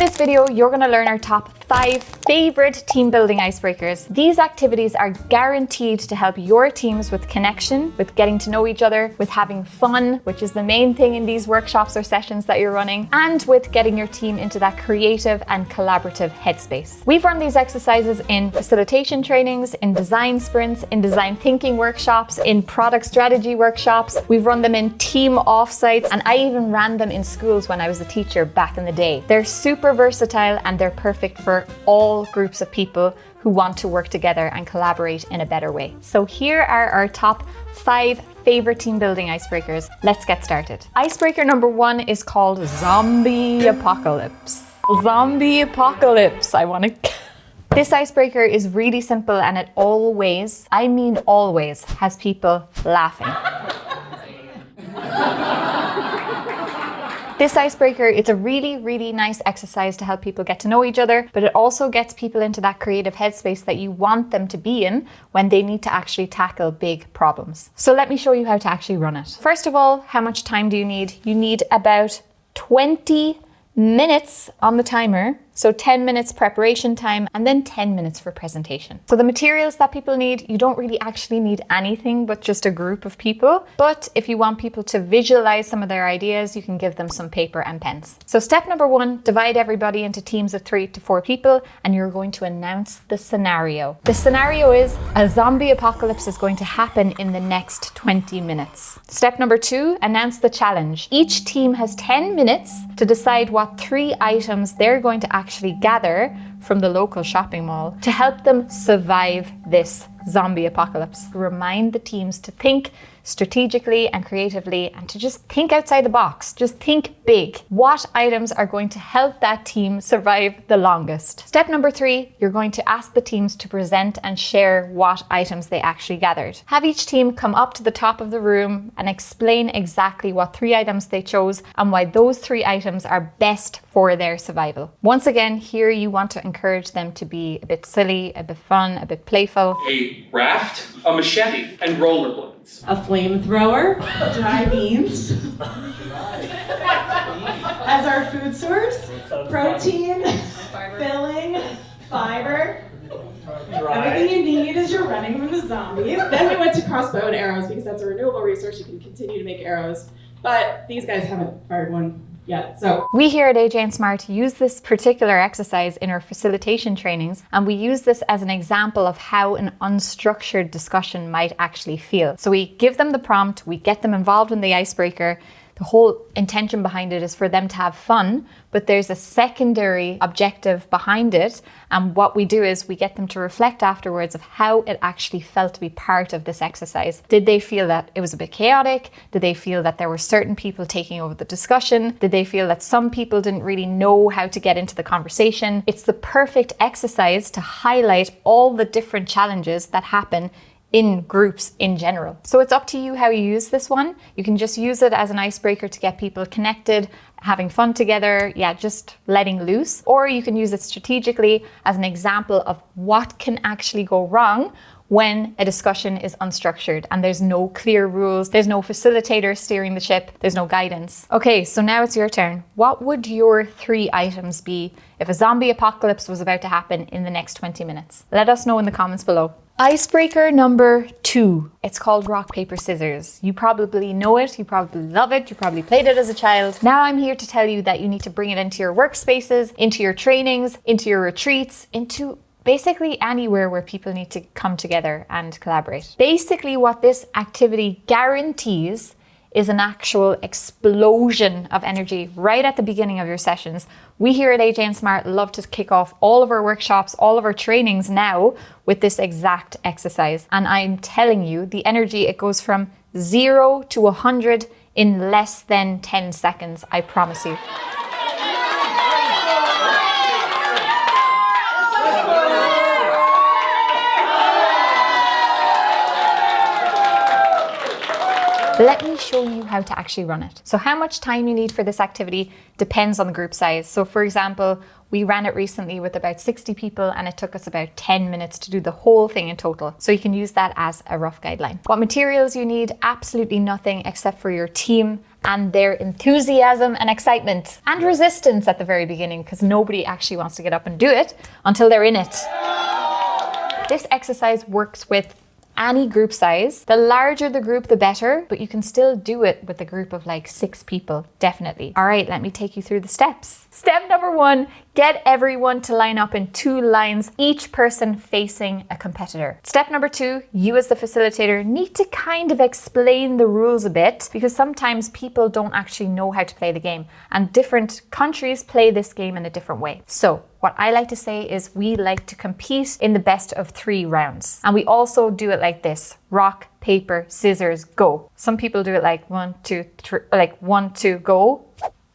this video, you're going to learn our top 5 favorite team building icebreakers. These activities are guaranteed to help your teams with connection, with getting to know each other, with having fun, which is the main thing in these workshops or sessions that you're running, and with getting your team into that creative and collaborative headspace. We've run these exercises in facilitation trainings, in design sprints, in design thinking workshops, in product strategy workshops. We've run them in team offsites, and I even ran them in schools when I was a teacher back in the day. They're super versatile and they're perfect for all groups of people who want to work together and collaborate in a better way. So here are our top 5 favorite team building icebreakers. Let's get started. Icebreaker number 1 is called Zombie Apocalypse. Zombie Apocalypse. This icebreaker is really simple and it always, I mean always, has people laughing. This icebreaker, it's a really nice exercise to help people get to know each other, but it also gets people into that creative headspace that you want them to be in when they need to actually tackle big problems. So let me show you how to actually run it. First of all, how much time do you need? You need about 20 minutes on the timer. So 10 minutes preparation time and then 10 minutes for presentation. So the materials that people need, you don't really actually need anything but just a group of people. But if you want people to visualize some of their ideas, you can give them some paper and pens. So step number 1, divide everybody into teams of 3 to 4 people and you're going to announce the scenario. The scenario is a zombie apocalypse is going to happen in the next 20 minutes. Step number 2, announce the challenge. Each team has 10 minutes to decide what 3 items they're going to actually gather from the local shopping mall to help them survive this zombie apocalypse. Remind the teams to think strategically and creatively and to just think outside the box. Just think big. What items are going to help that team survive the longest? Step number 3, you're going to ask the teams to present and share what items they actually gathered. Have each team come up to the top of the room and explain exactly what 3 items they chose and why those 3 items are best for their survival. Once again, here you want to encourage them to be a bit silly, a bit fun, a bit playful. A raft, a machete, and rollerblades. A flamethrower, dry beans as our food source, protein, filling, fiber. Everything you need as you're running from the zombies. Then we went to crossbow and arrows because that's a renewable resource. You can continue to make arrows, but these guys haven't fired one yet. So we here at AJ&Smart use this particular exercise in our facilitation trainings, and we use this as an example of how an unstructured discussion might actually feel. So we give them the prompt, we get them involved in the icebreaker. The whole intention behind it is for them to have fun, but there's a secondary objective behind it. And what we do is we get them to reflect afterwards of how it actually felt to be part of this exercise. Did they feel that it was a bit chaotic? Did they feel that there were certain people taking over the discussion? Did they feel that some people didn't really know how to get into the conversation? It's the perfect exercise to highlight all the different challenges that happen in groups in general. So it's up to you how you use this one. You can just use it as an icebreaker to get people connected, having fun together, just letting loose. Or you can use it strategically as an example of what can actually go wrong when a discussion is unstructured and there's no clear rules, there's no facilitator steering the ship, there's no guidance. Okay, so now it's your turn. What would your 3 items be if a zombie apocalypse was about to happen in the next 20 minutes? Let us know in the comments below. Icebreaker number 2. It's called rock, paper, scissors. You probably know it, you probably love it, you probably played it as a child. Now I'm here to tell you that you need to bring it into your workspaces, into your trainings, into your retreats, into basically anywhere where people need to come together and collaborate. Basically what this activity guarantees is an actual explosion of energy right at the beginning of your sessions. We here at AJ&Smart love to kick off all of our workshops, all of our trainings now with this exact exercise. And I'm telling you, the energy, it goes from 0 to 100 in less than 10 seconds, I promise you. Let me show you how to actually run it. So how much time you need for this activity depends on the group size. So for example, we ran it recently with about 60 people and it took us about 10 minutes to do the whole thing in total. So you can use that as a rough guideline. What materials you need? Absolutely nothing except for your team and their enthusiasm and excitement and resistance at the very beginning, because nobody actually wants to get up and do it until they're in it. This exercise works with any group size. The larger the group, the better, but you can still do it with a group of like 6 people, definitely. All right, let me take you through the steps. Step number 1, get everyone to line up in 2 lines, each person facing a competitor. Step number 2, you as the facilitator need to kind of explain the rules a bit, because sometimes people don't actually know how to play the game, and different countries play this game in a different way. So what I like to say is we like to compete in the best of 3 rounds. And we also do it like this: rock, paper, scissors, go. Some people do it like 1, 2, 3, like 1, 2, go.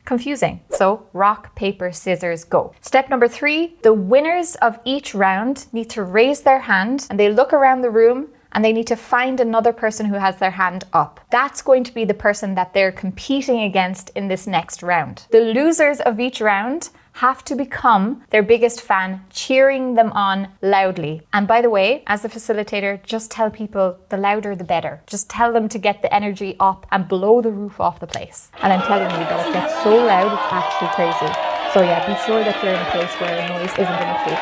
Confusing. So rock, paper, scissors, go. Step number 3, the winners of each round need to raise their hand and they look around the room and they need to find another person who has their hand up. That's going to be the person that they're competing against in this next round. The losers of each round have to become their biggest fan, cheering them on loudly. And by the way, as a facilitator, just tell people the louder the better. Just tell them to get the energy up and blow the roof off the place. And I'm telling you that it gets so loud, it's actually crazy. So yeah, be sure that you're in a place where noise isn't an issue.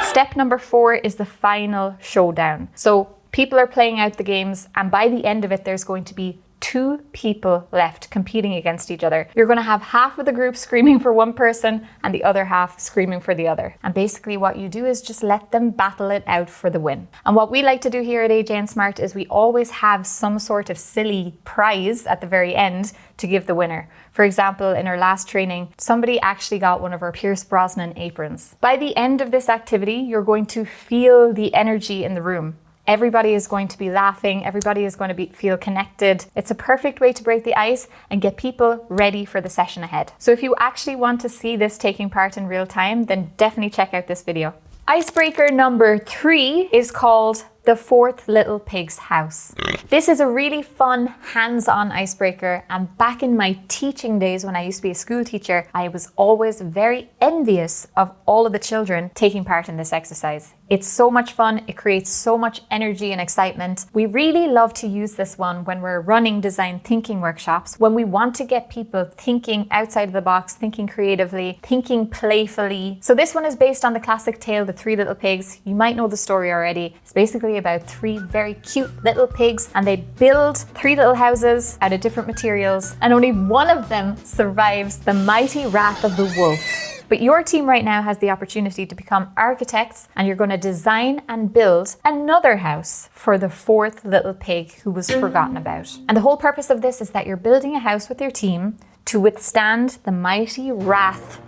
Step number 4 is the final showdown. So people are playing out the games, and by the end of it, there's going to be 2 people left competing against each other. You're going to have half of the group screaming for one person and the other half screaming for the other. And basically what you do is just let them battle it out for the win. And what we like to do here at AJ&Smart is we always have some sort of silly prize at the very end to give the winner. For example, in our last training, somebody actually got one of our Pierce Brosnan aprons. By the end of this activity, you're going to feel the energy in the room. Everybody is going to be laughing. Everybody is going to feel connected. It's a perfect way to break the ice and get people ready for the session ahead. So if you actually want to see this taking part in real time, then definitely check out this video. Icebreaker number 3 is called The 4th Little Pig's House. This is a really fun hands-on icebreaker, and back in my teaching days when I used to be a school teacher, I was always very envious of all of the children taking part in this exercise. It's so much fun, it creates so much energy and excitement. We really love to use this one when we're running design thinking workshops, when we want to get people thinking outside of the box, thinking creatively, thinking playfully. So this one is based on the classic tale, The 3 Little Pigs. You might know the story already. It's basically about 3 very cute little pigs, and they build 3 little houses out of different materials, and only one of them survives the mighty wrath of the wolf. But your team right now has the opportunity to become architects, and you're going to design and build another house for the 4th little pig who was forgotten about. And the whole purpose of this is that you're building a house with your team to withstand the mighty wrath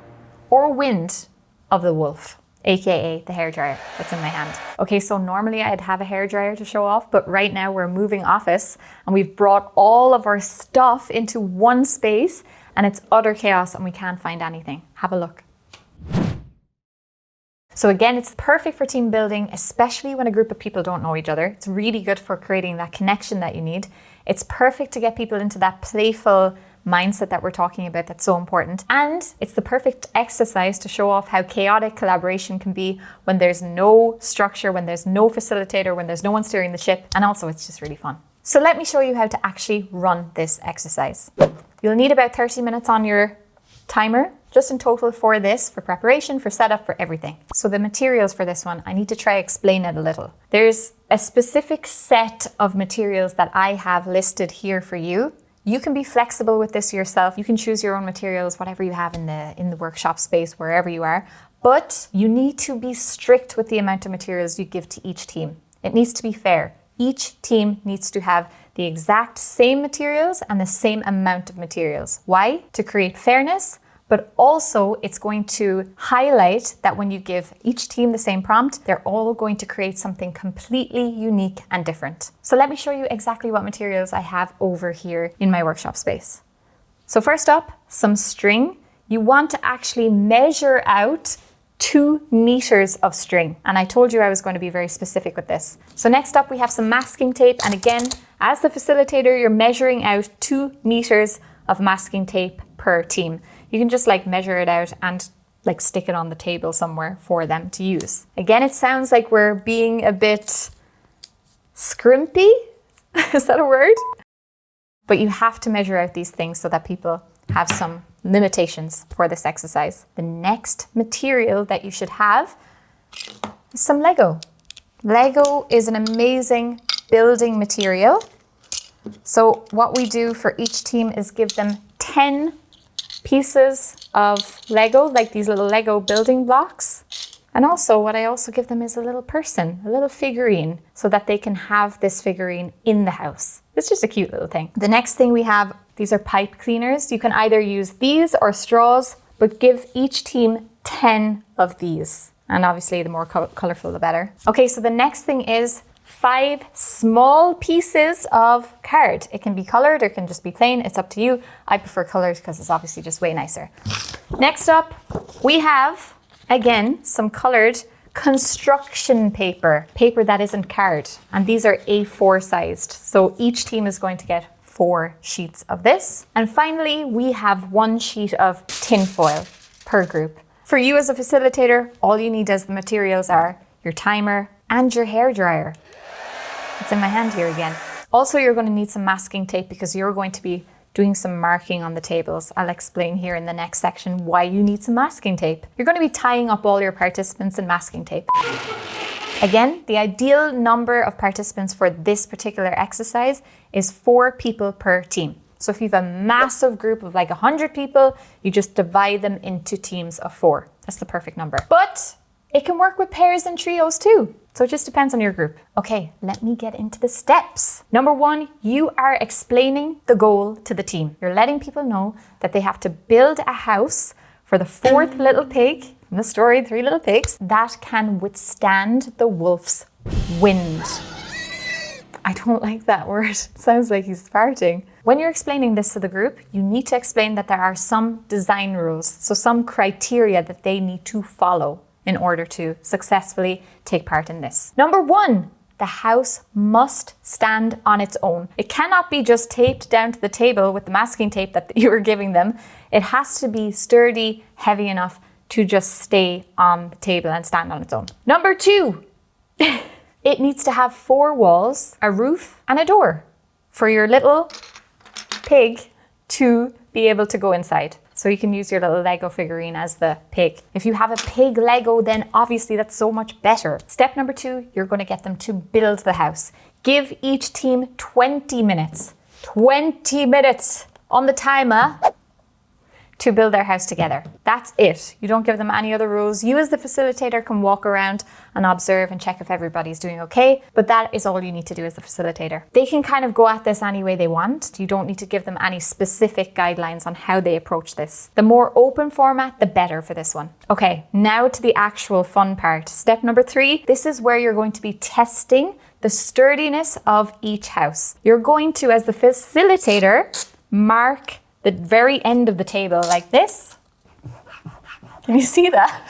or wind of the wolf, aka the hairdryer that's in my hand. Okay, so normally I'd have a hairdryer to show off, but right now we're moving office and we've brought all of our stuff into one space and it's utter chaos and we can't find anything. Have a look. So again, it's perfect for team building, especially when a group of people don't know each other. It's really good for creating that connection that you need. It's perfect to get people into that playful mindset that we're talking about that's so important. And it's the perfect exercise to show off how chaotic collaboration can be when there's no structure, when there's no facilitator, when there's no one steering the ship. And also it's just really fun. So let me show you how to actually run this exercise. You'll need about 30 minutes on your timer, just in total for this, for preparation, for setup, for everything. So the materials for this one, I need to try explain it a little. There's a specific set of materials that I have listed here for you. You can be flexible with this yourself. You can choose your own materials, whatever you have in the workshop space, wherever you are. But you need to be strict with the amount of materials you give to each team. It needs to be fair. Each team needs to have the exact same materials and the same amount of materials. Why? To create fairness, but also it's going to highlight that when you give each team the same prompt, they're all going to create something completely unique and different. So let me show you exactly what materials I have over here in my workshop space. So first up, some string. You want to actually measure out 2 meters of string. And I told you I was going to be very specific with this. So next up we have some masking tape. And again, as the facilitator, you're measuring out 2 meters of masking tape per team. You can just like measure it out and like stick it on the table somewhere for them to use. Again, it sounds like we're being a bit scrimpy. Is that a word? But you have to measure out these things so that people have some limitations for this exercise. The next material that you should have is some Lego. Lego is an amazing building material. So what we do for each team is give them 10 pieces of Lego, like these little Lego building blocks. And also what I also give them is a little person, a little figurine, so that they can have this figurine in the house. It's just a cute little thing. The next thing we have, these are pipe cleaners. You can either use these or straws, but give each team 10 of these. And obviously the more colorful, the better. Okay, so the next thing is 5 small pieces of card. It can be colored or it can just be plain. It's up to you. I prefer colored because it's obviously just way nicer. Next up, we have, again, some colored construction paper that isn't card. And these are A4 sized. So each team is going to get 4 sheets of this. And finally, we have 1 sheet of tin foil per group. For you as a facilitator, all you need as the materials are your timer and your hairdryer. It's in my hand here again. Also, you're going to need some masking tape because you're going to be doing some marking on the tables. I'll explain here in the next section why you need some masking tape. You're going to be tying up all your participants in masking tape. Again, the ideal number of participants for this particular exercise is 4 people per team. So if you have a massive group of like 100 people, you just divide them into teams of 4. That's the perfect number. But it can work with pairs and trios too. So it just depends on your group. Okay, let me get into the steps. Number 1, you are explaining the goal to the team. You're letting people know that they have to build a house for the 4th little pig in the story, 3 Little Pigs, that can withstand the wolf's wind. I don't like that word. It sounds like he's farting. When you're explaining this to the group, you need to explain that there are some design rules, so some criteria that they need to follow in order to successfully take part in this. Number 1, the house must stand on its own. It cannot be just taped down to the table with the masking tape that you were giving them. It has to be sturdy, heavy enough to just stay on the table and stand on its own. Number 2, it needs to have 4 walls, a roof, and a door for your little pig to be able to go inside. So you can use your little Lego figurine as the pig. If you have a pig Lego, then obviously that's so much better. Step number 2, you're going to get them to build the house. Give each team 20 minutes. 20 minutes on the timer to build their house together. That's it. You don't give them any other rules. You as the facilitator can walk around and observe and check if everybody's doing okay, but that is all you need to do as the facilitator. They can kind of go at this any way they want. You don't need to give them any specific guidelines on how they approach this. The more open format, the better for this one. Okay, now to the actual fun part. Step number 3, this is where you're going to be testing the sturdiness of each house. You're going to, as the facilitator, mark the very end of the table like this. Can you see that?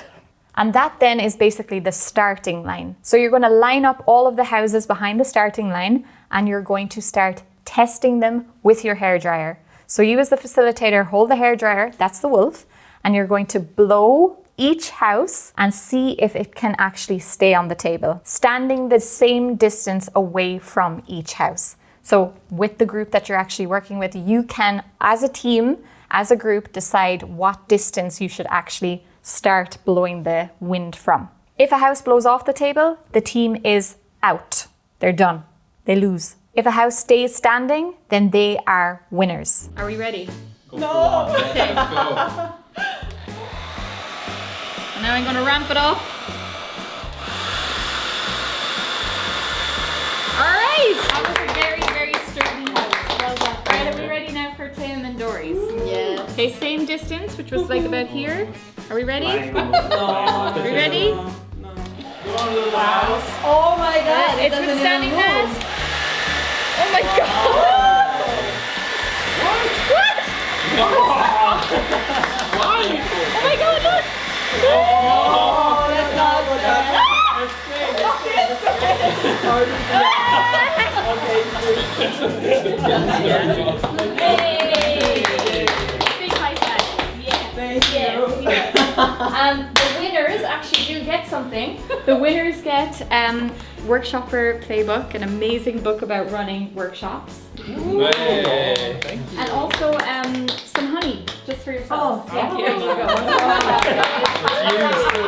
And that then is basically the starting line. So you're going to line up all of the houses behind the starting line and you're going to start testing them with your hairdryer. So you as the facilitator hold the hairdryer, that's the wolf, and you're going to blow each house and see if it can actually stay on the table, standing the same distance away from each house. So with the group that you're actually working with, you can, as a team, as a group, decide what distance you should actually start blowing the wind from. If a house blows off the table, the team is out. They're done. They lose. If a house stays standing, then they are winners. Are we ready? No! Okay. Let's go. And now I'm going to ramp it up. All right! That was a very, very sturdy house. Well done. All right, are we ready now for Tim and Dory's? Yeah. Okay, same distance, which was like about here. Are we ready? Are we ready? Oh my god, It's been standing now. Oh my god! What? Why? Oh my god, look! Oh, that's not what that Hey! Big high five. Yes. Thank you. Yes. get something. The winners get Workshopper Playbook, an amazing book about running workshops. Hey, thank you. And also some honey, just for yourself. Oh, thank you. There you go.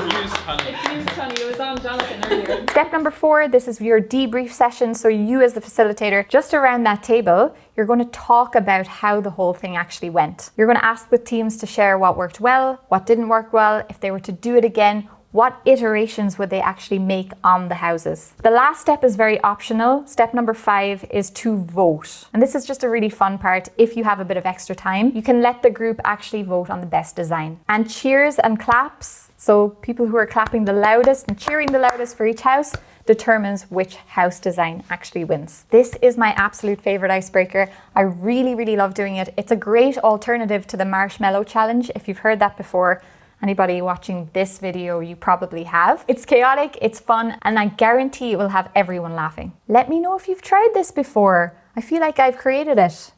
It's used honey. It's used honey. It was on Jonathan earlier. Step number 4, this is your debrief session. So you as the facilitator, just around that table, you're going to talk about how the whole thing actually went. You're going to ask the teams to share what worked well, what didn't work well, if they were to do it again, what iterations would they actually make on the houses. The last step is very optional. Step number 5 is to vote. And this is just a really fun part. If you have a bit of extra time, you can let the group actually vote on the best design. And cheers and claps, so people who are clapping the loudest and cheering the loudest for each house, determines which house design actually wins. This is my absolute favorite icebreaker. I really, really love doing it. It's a great alternative to the marshmallow challenge. If you've heard that before, anybody watching this video, you probably have. It's chaotic, it's fun, and I guarantee it will have everyone laughing. Let me know if you've tried this before. I feel like I've created it.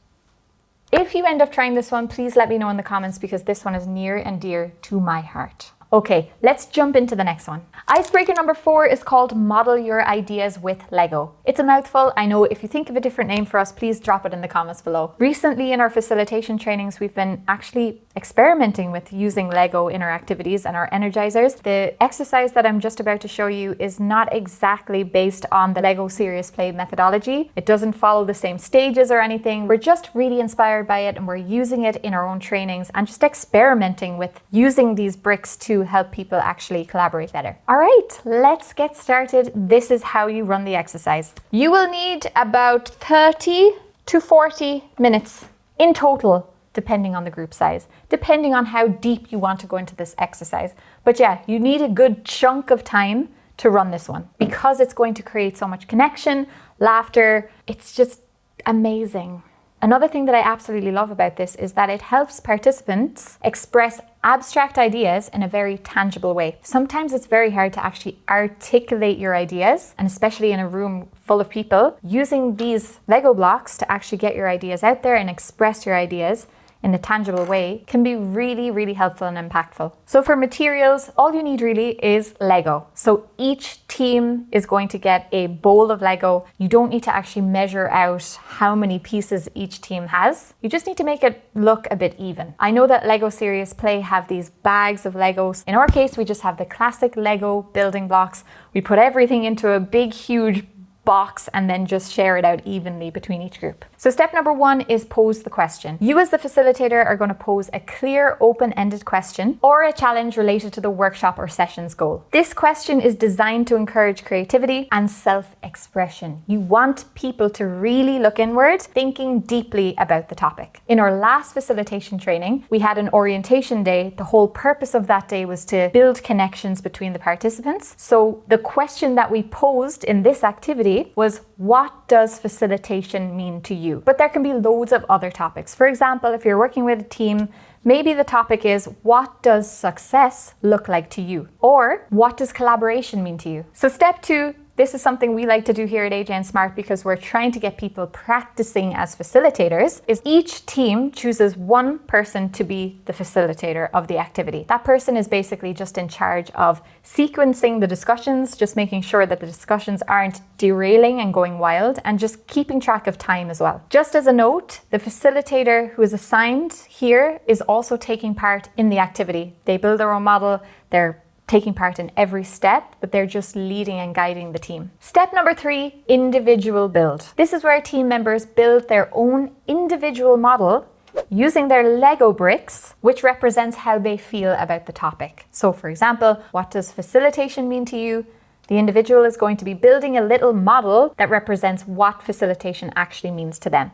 If you end up trying this one, please let me know in the comments because this one is near and dear to my heart. Okay, let's jump into the next one. Icebreaker number 4 is called Model Your Ideas with Lego. It's a mouthful. I know. If you think of a different name for us, please drop it in the comments below. Recently in our facilitation trainings, we've been actually experimenting with using Lego in our activities and our energizers. The exercise that I'm just about to show you is not exactly based on the Lego Serious Play methodology. It doesn't follow the same stages or anything. We're just really inspired by it and we're using it in our own trainings and just experimenting with using these bricks to help people actually collaborate better. All right, let's get started. This is how you run the exercise. You will need about 30 to 40 minutes in total, depending on the group size, depending on how deep you want to go into this exercise. But yeah, you need a good chunk of time to run this one because it's going to create so much connection, laughter. It's just amazing. Another thing that I absolutely love about this is that it helps participants express abstract ideas in a very tangible way. Sometimes it's very hard to actually articulate your ideas, and especially in a room full of people, using these Lego blocks to actually get your ideas out there and express your ideas in a tangible way can be really, really helpful and impactful. So for materials, all you need really is Lego. So each team is going to get a bowl of Lego. You don't need to actually measure out how many pieces each team has. You just need to make it look a bit even. I know that Lego Serious Play have these bags of Legos. In our case, we just have the classic Lego building blocks. We put everything into a big, huge box and then just share it out evenly between each group. So step number 1 is pose the question. You as the facilitator are going to pose a clear, open-ended question or a challenge related to the workshop or session's goal. This question is designed to encourage creativity and self-expression. You want people to really look inward, thinking deeply about the topic. In our last facilitation training, we had an orientation day. The whole purpose of that day was to build connections between the participants. So the question that we posed in this activity was, what does facilitation mean to you? But there can be loads of other topics. For example, if you're working with a team, maybe the topic is, what does success look like to you? Or what does collaboration mean to you? So step 2, this is something we like to do here at AJ&Smart because we're trying to get people practicing as facilitators, is each team chooses one person to be the facilitator of the activity. That person is basically just in charge of sequencing the discussions, just making sure that the discussions aren't derailing and going wild, and just keeping track of time as well. Just as a note, the facilitator who is assigned here is also taking part in the activity. They build their own model, they're taking part in every step, but they're just leading and guiding the team. Step number 3, individual build. This is where team members build their own individual model using their Lego bricks, which represents how they feel about the topic. So for example, what does facilitation mean to you? The individual is going to be building a little model that represents what facilitation actually means to them.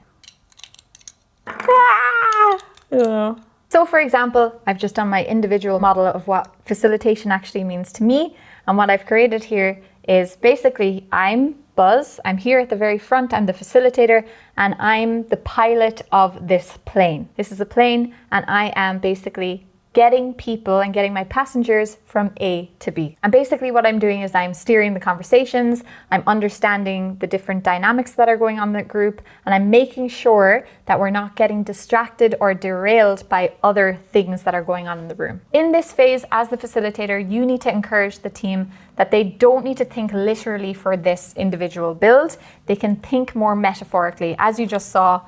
So for example, I've just done my individual model of what facilitation actually means to me. And what I've created here is basically, I'm Buzz, I'm here at the very front, I'm the facilitator, and I'm the pilot of this plane. This is a plane, and I am basically getting people and getting my passengers from A to B. And basically what I'm doing is I'm steering the conversations, I'm understanding the different dynamics that are going on in the group, and I'm making sure that we're not getting distracted or derailed by other things that are going on in the room. In this phase, as the facilitator, you need to encourage the team that they don't need to think literally for this individual build. They can think more metaphorically. As you just saw,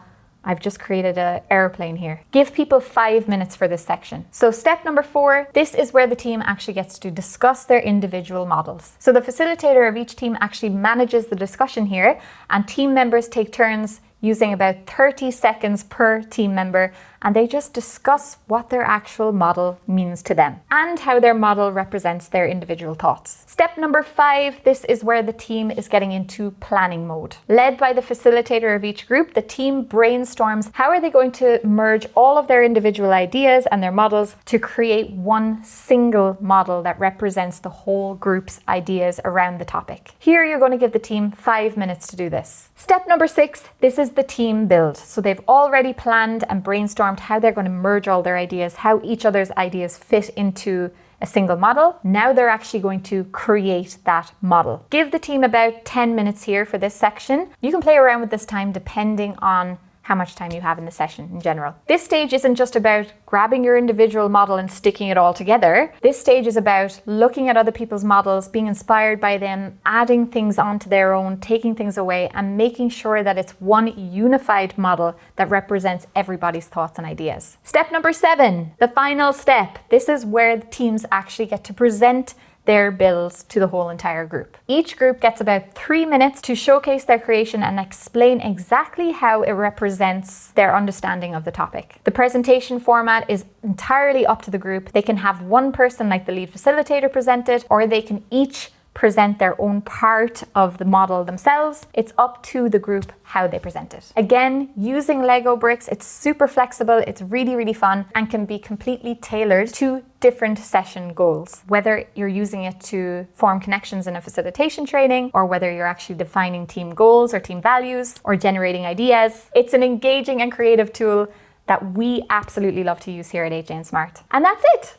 I've just created an airplane here. Give people 5 minutes for this section. So step number 4, this is where the team actually gets to discuss their individual models. So the facilitator of each team actually manages the discussion here, and team members take turns using about 30 seconds per team member, and they just discuss what their actual model means to them and how their model represents their individual thoughts. Step number 5, this is where the team is getting into planning mode. Led by the facilitator of each group, the team brainstorms how are they going to merge all of their individual ideas and their models to create one single model that represents the whole group's ideas around the topic. Here you're going to give the team 5 minutes to do this. Step number 6, this is the team build. So they've already planned and brainstormed how they're going to merge all their ideas, how each other's ideas fit into a single model. Now they're actually going to create that model. Give the team about 10 minutes here for this section. You can play around with this time depending on how much time you have in the session in general. This stage isn't just about grabbing your individual model and sticking it all together. This stage is about looking at other people's models, being inspired by them, adding things onto their own, taking things away, and making sure that it's one unified model that represents everybody's thoughts and ideas. Step number 7, the final step. This is where the teams actually get to present their builds to the whole entire group. Each group gets about 3 minutes to showcase their creation and explain exactly how it represents their understanding of the topic. The presentation format is entirely up to the group. They can have one person like the lead facilitator present it, or they can each present their own part of the model themselves. It's up to the group how they present it. Again, using Lego bricks, it's super flexible, it's really, really fun, and can be completely tailored to different session goals. Whether you're using it to form connections in a facilitation training, or whether you're actually defining team goals or team values, or generating ideas, it's an engaging and creative tool that we absolutely love to use here at AJ&Smart. And that's it.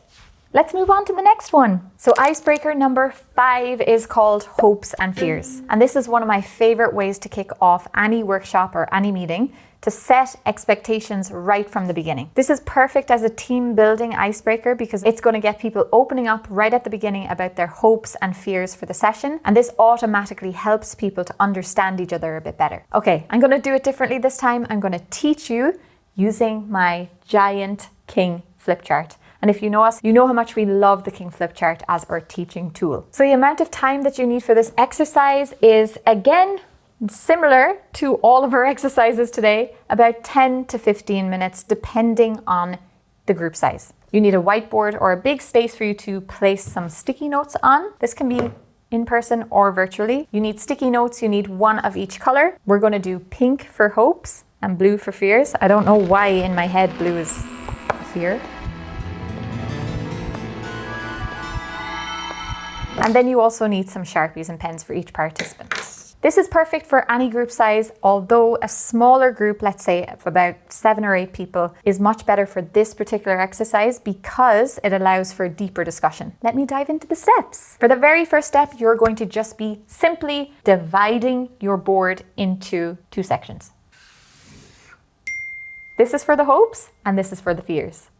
Let's move on to the next one. So icebreaker number 5 is called hopes and fears. And this is one of my favorite ways to kick off any workshop or any meeting, to set expectations right from the beginning. This is perfect as a team building icebreaker because it's going to get people opening up right at the beginning about their hopes and fears for the session. And this automatically helps people to understand each other a bit better. Okay, I'm going to do it differently this time. I'm going to teach you using my giant king flip chart. And if you know us, you know how much we love the King Flip Chart as our teaching tool. So the amount of time that you need for this exercise is, again, similar to all of our exercises today, about 10 to 15 minutes, depending on the group size. You need a whiteboard or a big space for you to place some sticky notes on. This can be in person or virtually. You need sticky notes, you need one of each color. We're going to do pink for hopes and blue for fears. I don't know why in my head blue is fear. And then you also need some Sharpies and pens for each participant. This is perfect for any group size, although a smaller group, let's say of about 7 or 8 people, is much better for this particular exercise because it allows for deeper discussion. Let me dive into the steps. For the very first step, you're going to just be simply dividing your board into 2 sections. This is for the hopes and this is for the fears.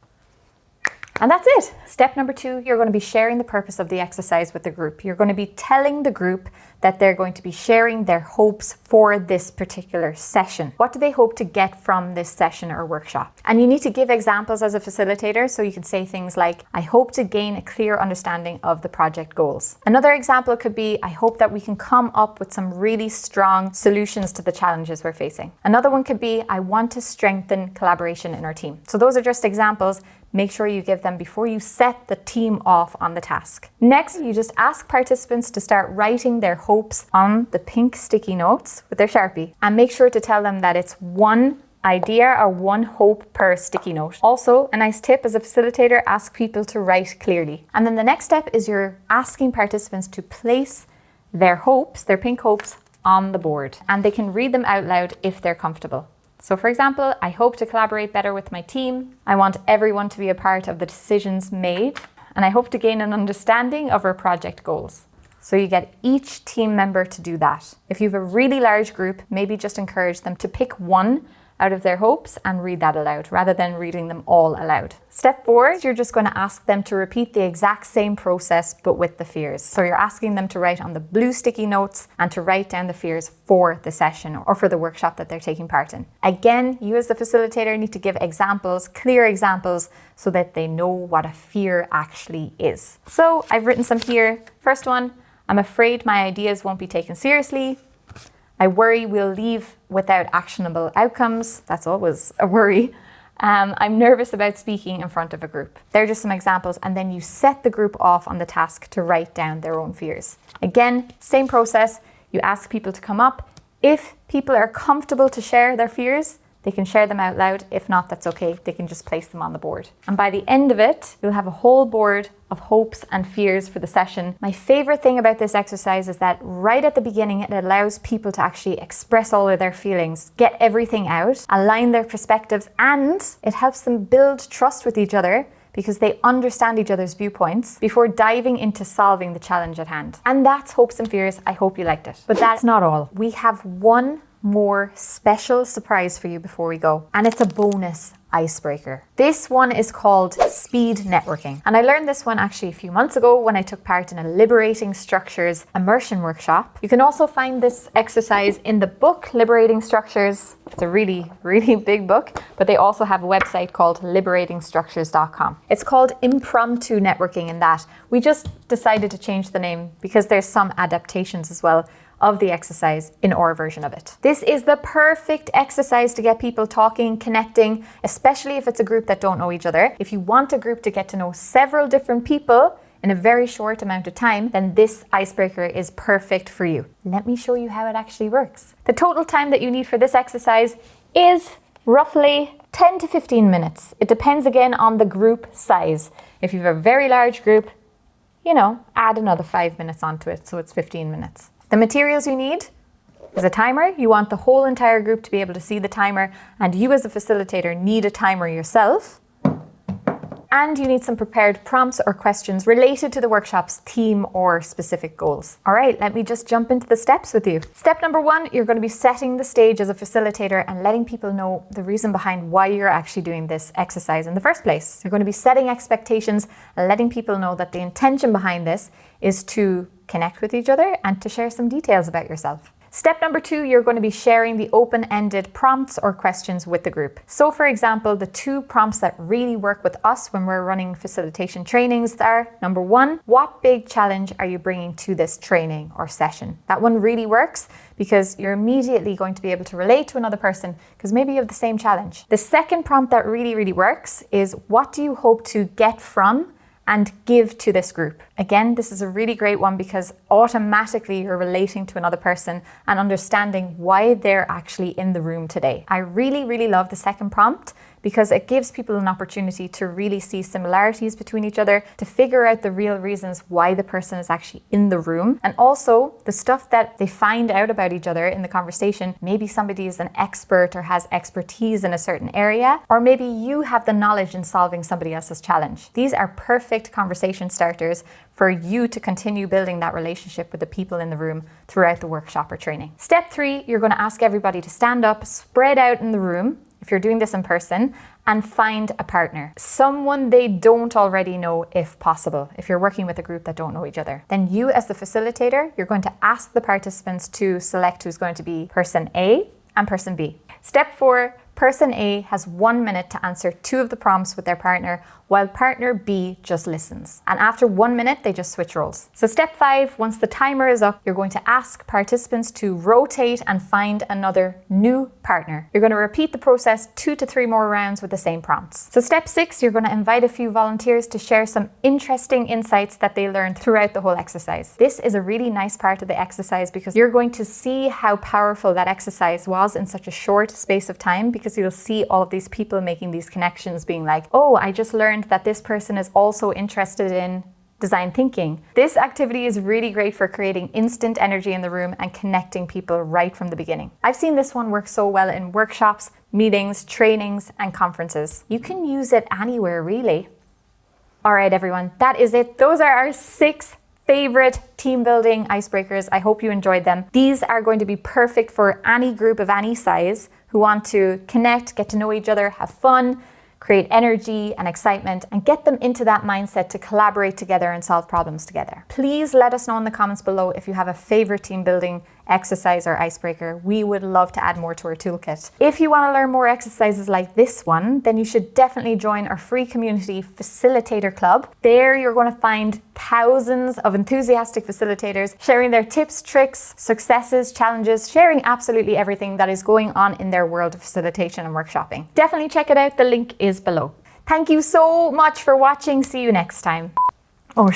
And that's it. Step number 2, you're going to be sharing the purpose of the exercise with the group. You're going to be telling the group that they're going to be sharing their hopes for this particular session. What do they hope to get from this session or workshop? And you need to give examples as a facilitator, so you can say things like, I hope to gain a clear understanding of the project goals. Another example could be, I hope that we can come up with some really strong solutions to the challenges we're facing. Another one could be, I want to strengthen collaboration in our team. So those are just examples. Make sure you give them before you set the team off on the task. Next, you just ask participants to start writing their hopes on the pink sticky notes with their Sharpie, and make sure to tell them that it's one idea or one hope per sticky note. Also, a nice tip as a facilitator, ask people to write clearly. And then the next step is you're asking participants to place their hopes, their pink hopes, on the board, and they can read them out loud if they're comfortable. So for example, I hope to collaborate better with my team. I want everyone to be a part of the decisions made. And I hope to gain an understanding of our project goals. So you get each team member to do that. If you have a really large group, maybe just encourage them to pick one out of their hopes and read that aloud rather than reading them all aloud. Step 4, you're just going to ask them to repeat the exact same process but with the fears. So you're asking them to write on the blue sticky notes and to write down the fears for the session or for the workshop that they're taking part in. Again, you as the facilitator need to give examples, clear examples, so that they know what a fear actually is. So I've written some here. First one, I'm afraid my ideas won't be taken seriously. I worry we'll leave without actionable outcomes. That's always a worry. I'm nervous about speaking in front of a group. They're just some examples, and then you set the group off on the task to write down their own fears. Again, same process. You ask people to come up. If people are comfortable to share their fears, they can share them out loud. If not, that's okay. They can just place them on the board. And by the end of it, you'll have a whole board of hopes and fears for the session. My favorite thing about this exercise is that right at the beginning, it allows people to actually express all of their feelings, get everything out, align their perspectives, and it helps them build trust with each other because they understand each other's viewpoints before diving into solving the challenge at hand. And that's Hopes and Fears. I hope you liked it. But that's not all. We have one more special surprise for you before we go, and it's a bonus icebreaker. This one is called speed networking, and I learned this one actually a few months ago when I took part in a Liberating Structures immersion workshop. You can also find this exercise in the book Liberating Structures. It's a really big book, but they also have a website called liberatingstructures.com. It's called impromptu networking in that we just decided to change the name because there's some adaptations as well of the exercise in our version of it. This is the perfect exercise to get people talking, connecting, especially if it's a group that don't know each other. If you want a group to get to know several different people in a very short amount of time, then this icebreaker is perfect for you. Let me show you how it actually works. The total time that you need for this exercise is roughly 10 to 15 minutes. It depends again on the group size. If you have a very large group, add another 5 minutes onto it, so it's 15 minutes. The materials you need is a timer. You want the whole entire group to be able to see the timer, and you as a facilitator need a timer yourself. And you need some prepared prompts or questions related to the workshop's theme or specific goals. All right, let me just jump into the steps with you. Step number 1, you're going to be setting the stage as a facilitator and letting people know the reason behind why you're actually doing this exercise in the first place. You're going to be setting expectations and letting people know that the intention behind this is to connect with each other and to share some details about yourself. Step number 2, you're going to be sharing the open-ended prompts or questions with the group. So for example, the 2 prompts that really work with us when we're running facilitation trainings are, number 1, what big challenge are you bringing to this training or session? That one really works because you're immediately going to be able to relate to another person because maybe you have the same challenge. The second prompt that really works is, what do you hope to get from and give to this group? Again, this is a really great one because automatically you're relating to another person and understanding why they're actually in the room today. I really love the second prompt because it gives people an opportunity to really see similarities between each other, to figure out the real reasons why the person is actually in the room, and also the stuff that they find out about each other in the conversation. Maybe somebody is an expert or has expertise in a certain area, or maybe you have the knowledge in solving somebody else's challenge. These are perfect conversation starters for you to continue building that relationship with the people in the room throughout the workshop or training. Step 3, you're going to ask everybody to stand up, spread out in the room, if you're doing this in person, and find a partner. Someone they don't already know if possible. If you're working with a group that don't know each other. Then you as the facilitator, you're going to ask the participants to select who's going to be person A and person B. Step 4, person A has 1 minute to answer 2 of the prompts with their partner, while partner B just listens. And after 1 minute, they just switch roles. So step 5, once the timer is up, you're going to ask participants to rotate and find another new partner. You're going to repeat the process 2 to 3 more rounds with the same prompts. So step 6, you're going to invite a few volunteers to share some interesting insights that they learned throughout the whole exercise. This is a really nice part of the exercise because you're going to see how powerful that exercise was in such a short space of time, because you'll see all of these people making these connections, being like, oh, I just learned that this person is also interested in design thinking. This activity is really great for creating instant energy in the room and connecting people right from the beginning. I've seen this one work so well in workshops, meetings, trainings, and conferences. You can use it anywhere, really. All right, everyone, that is it. Those are our 6 favorite team building icebreakers. I hope you enjoyed them. These are going to be perfect for any group of any size who want to connect, get to know each other, have fun, create energy and excitement, and get them into that mindset to collaborate together and solve problems together. Please let us know in the comments below if you have a favorite team building exercise or icebreaker. We would love to add more to our toolkit. If you want to learn more exercises like this one, then you should definitely join our free community Facilitator Club. There you're going to find thousands of enthusiastic facilitators sharing their tips, tricks, successes, challenges, sharing absolutely everything that is going on in their world of facilitation and workshopping. Definitely check it out. The link is below. Thank you so much for watching. See you next time. Oh,